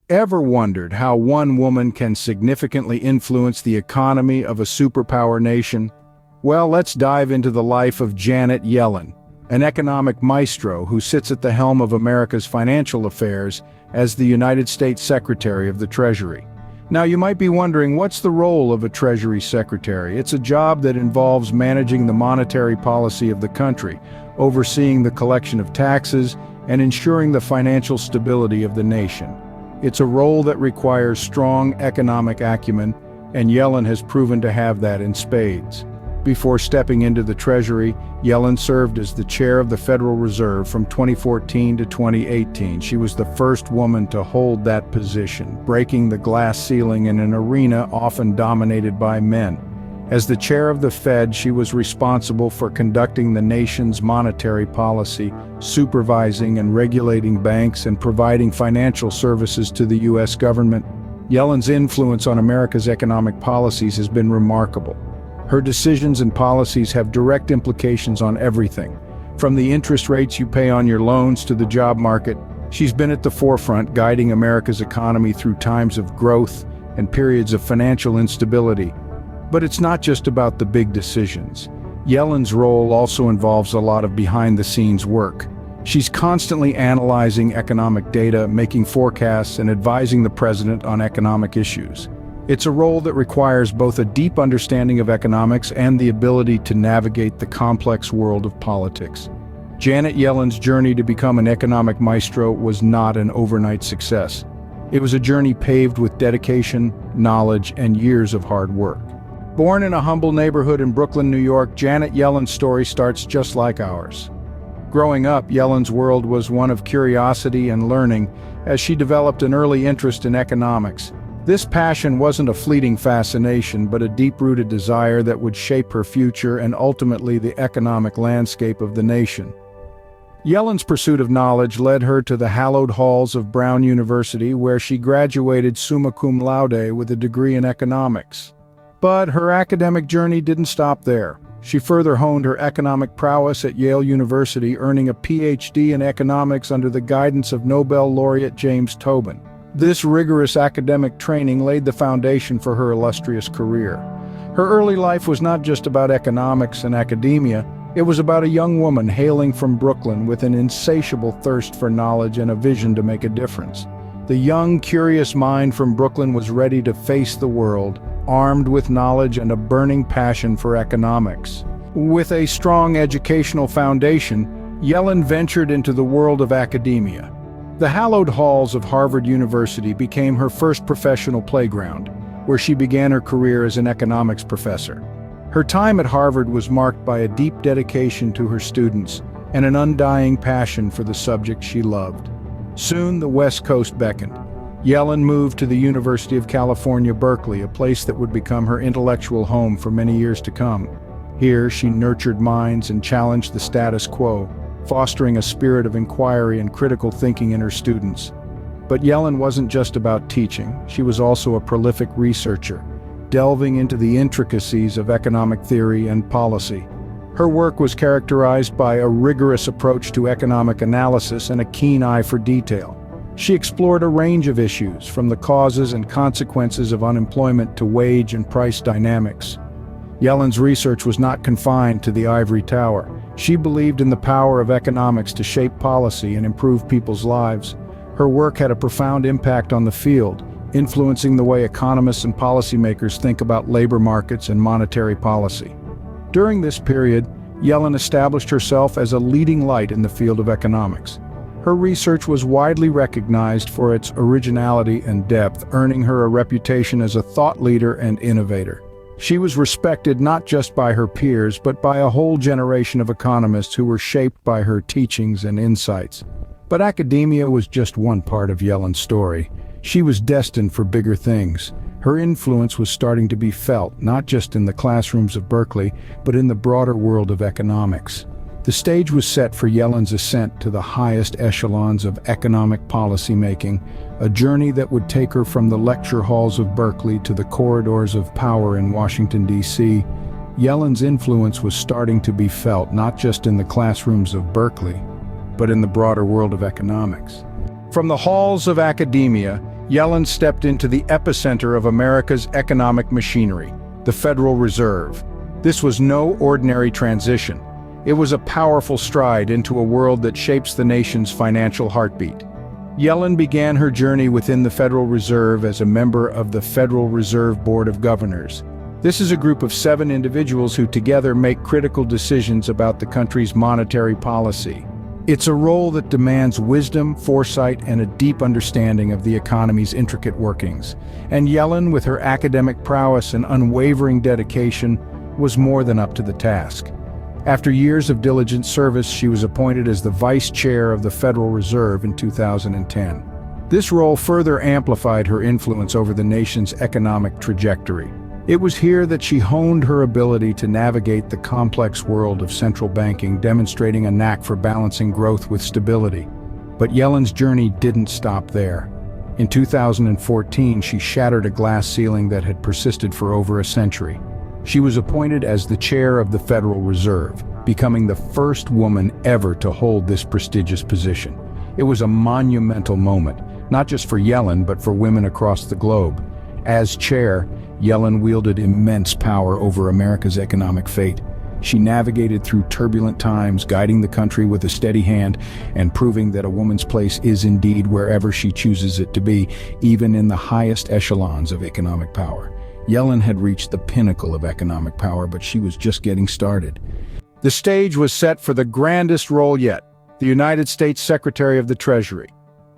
Ever wondered how one woman can significantly influence the economy of a superpower nation? Well, let's dive into the life of Janet Yellen, an economic maestro who sits at the helm of America's financial affairs as the United States Secretary of the Treasury. Now, you might be wondering, what's the role of a Treasury Secretary? It's a job that involves managing the monetary policy of the country, overseeing the collection of taxes, and ensuring the financial stability of the nation. It's a role that requires strong economic acumen, and Yellen has proven to have that in spades. Before stepping into the Treasury, Yellen served as the chair of the Federal Reserve from 2014 to 2018. She was the first woman to hold that position, breaking the glass ceiling in an arena often dominated by men. As the chair of the Fed, she was responsible for conducting the nation's monetary policy, supervising and regulating banks, and providing financial services to the U.S. government. Yellen's influence on America's economic policies has been remarkable. Her decisions and policies have direct implications on everything, from the interest rates you pay on your loans to the job market. She's been at the forefront, guiding America's economy through times of growth and periods of financial instability. But it's not just about the big decisions. Yellen's role also involves a lot of behind-the-scenes work. She's constantly analyzing economic data, making forecasts, and advising the president on economic issues. It's a role that requires both a deep understanding of economics and the ability to navigate the complex world of politics. Janet Yellen's journey to become an economic maestro was not an overnight success. It was a journey paved with dedication, knowledge, and years of hard work. Born in a humble neighborhood in Brooklyn, New York, Janet Yellen's story starts just like ours. Growing up, Yellen's world was one of curiosity and learning as she developed an early interest in economics. This passion wasn't a fleeting fascination, but a deep-rooted desire that would shape her future and ultimately the economic landscape of the nation. Yellen's pursuit of knowledge led her to the hallowed halls of Brown University, where she graduated summa cum laude with a degree in economics. But her academic journey didn't stop there. She further honed her economic prowess at Yale University, earning a PhD in economics under the guidance of Nobel laureate James Tobin. This rigorous academic training laid the foundation for her illustrious career. Her early life was not just about economics and academia. It was about a young woman hailing from Brooklyn with an insatiable thirst for knowledge and a vision to make a difference. The young, curious mind from Brooklyn was ready to face the world, armed with knowledge and a burning passion for economics. With a strong educational foundation, Yellen ventured into the world of academia. The hallowed halls of Harvard University became her first professional playground, where she began her career as an economics professor. Her time at Harvard was marked by a deep dedication to her students and an undying passion for the subject she loved. Soon, the West Coast beckoned. Yellen moved to the University of California, Berkeley, a place that would become her intellectual home for many years to come. Here, she nurtured minds and challenged the status quo, fostering a spirit of inquiry and critical thinking in her students. But Yellen wasn't just about teaching. She was also a prolific researcher, delving into the intricacies of economic theory and policy. Her work was characterized by a rigorous approach to economic analysis and a keen eye for detail. She explored a range of issues, from the causes and consequences of unemployment to wage and price dynamics. Yellen's research was not confined to the ivory tower. She believed in the power of economics to shape policy and improve people's lives. Her work had a profound impact on the field, influencing the way economists and policymakers think about labor markets and monetary policy. During this period, Yellen established herself as a leading light in the field of economics. Her research was widely recognized for its originality and depth, earning her a reputation as a thought leader and innovator. She was respected not just by her peers, but by a whole generation of economists who were shaped by her teachings and insights. But academia was just one part of Yellen's story. She was destined for bigger things. Her influence was starting to be felt, not just in the classrooms of Berkeley, but in the broader world of economics. The stage was set for Yellen's ascent to the highest echelons of economic policymaking, a journey that would take her from the lecture halls of Berkeley to the corridors of power in Washington, D.C. Yellen's influence was starting to be felt not just in the classrooms of Berkeley, but in the broader world of economics. From the halls of academia, Yellen stepped into the epicenter of America's economic machinery, the Federal Reserve. This was no ordinary transition. It was a powerful stride into a world that shapes the nation's financial heartbeat. Yellen began her journey within the Federal Reserve as a member of the Federal Reserve Board of Governors. This is a group of 7 individuals who together make critical decisions about the country's monetary policy. It's a role that demands wisdom, foresight, and a deep understanding of the economy's intricate workings. And Yellen, with her academic prowess and unwavering dedication, was more than up to the task. After years of diligent service, she was appointed as the Vice Chair of the Federal Reserve in 2010. This role further amplified her influence over the nation's economic trajectory. It was here that she honed her ability to navigate the complex world of central banking, demonstrating a knack for balancing growth with stability. But Yellen's journey didn't stop there. In 2014, she shattered a glass ceiling that had persisted for over a century. She was appointed as the chair of the Federal Reserve, becoming the first woman ever to hold this prestigious position. It was a monumental moment, not just for Yellen, but for women across the globe. As chair, Yellen wielded immense power over America's economic fate. She navigated through turbulent times, guiding the country with a steady hand and proving that a woman's place is indeed wherever she chooses it to be, even in the highest echelons of economic power. Yellen had reached the pinnacle of economic power, but she was just getting started. The stage was set for the grandest role yet, the United States Secretary of the Treasury.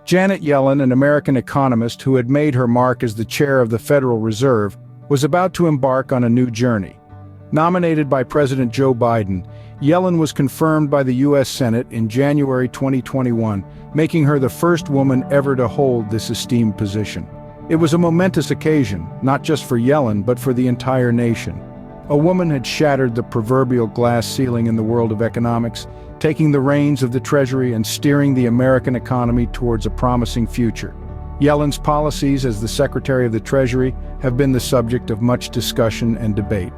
Janet Yellen, an American economist who had made her mark as the chair of the Federal Reserve, was about to embark on a new journey. Nominated by President Joe Biden, Yellen was confirmed by the U.S. Senate in January 2021, making her the first woman ever to hold this esteemed position. It was a momentous occasion, not just for Yellen, but for the entire nation. A woman had shattered the proverbial glass ceiling in the world of economics, taking the reins of the Treasury and steering the American economy towards a promising future. Yellen's policies as the Secretary of the Treasury have been the subject of much discussion and debate.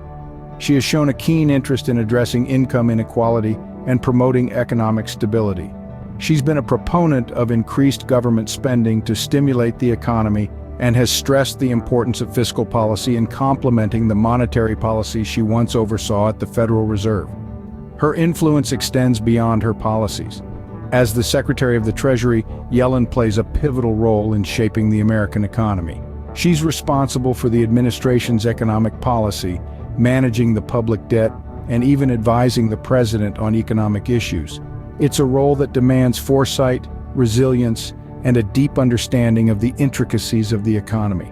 She has shown a keen interest in addressing income inequality and promoting economic stability. She's been a proponent of increased government spending to stimulate the economy and has stressed the importance of fiscal policy in complementing the monetary policy she once oversaw at the Federal Reserve. Her influence extends beyond her policies. As the Secretary of the Treasury, Yellen plays a pivotal role in shaping the American economy. She's responsible for the administration's economic policy, managing the public debt, and even advising the president on economic issues. It's a role that demands foresight, resilience, and a deep understanding of the intricacies of the economy.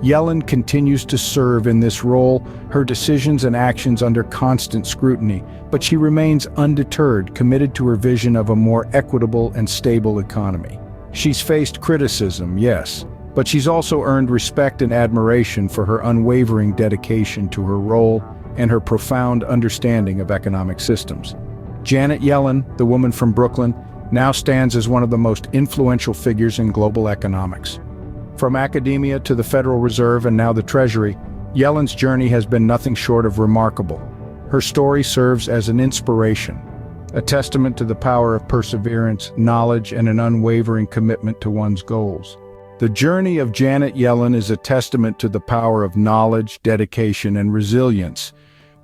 Yellen continues to serve in this role, her decisions and actions under constant scrutiny, but she remains undeterred, committed to her vision of a more equitable and stable economy. She's faced criticism, yes, but she's also earned respect and admiration for her unwavering dedication to her role and her profound understanding of economic systems. Janet Yellen, the woman from Brooklyn, now stands as one of the most influential figures in global economics. From academia to the Federal Reserve and now the Treasury, Yellen's journey has been nothing short of remarkable. Her story serves as an inspiration, a testament to the power of perseverance, knowledge, and an unwavering commitment to one's goals. The journey of Janet Yellen is a testament to the power of knowledge, dedication, and resilience.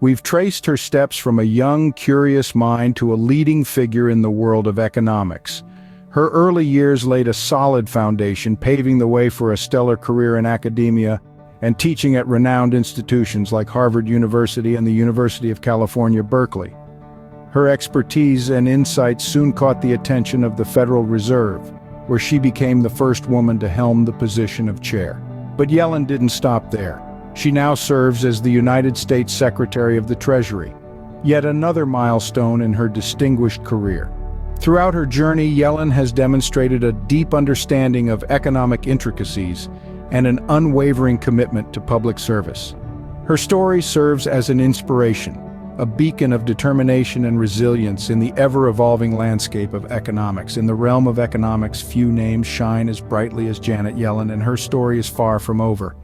We've traced her steps from a young, curious mind to a leading figure in the world of economics. Her early years laid a solid foundation, paving the way for a stellar career in academia and teaching at renowned institutions like Harvard University and the University of California, Berkeley. Her expertise and insights soon caught the attention of the Federal Reserve, where she became the first woman to helm the position of chair. But Yellen didn't stop there. She now serves as the United States Secretary of the Treasury, yet another milestone in her distinguished career. Throughout her journey, Yellen has demonstrated a deep understanding of economic intricacies and an unwavering commitment to public service. Her story serves as an inspiration, a beacon of determination and resilience in the ever-evolving landscape of economics. In the realm of economics, few names shine as brightly as Janet Yellen, and her story is far from over.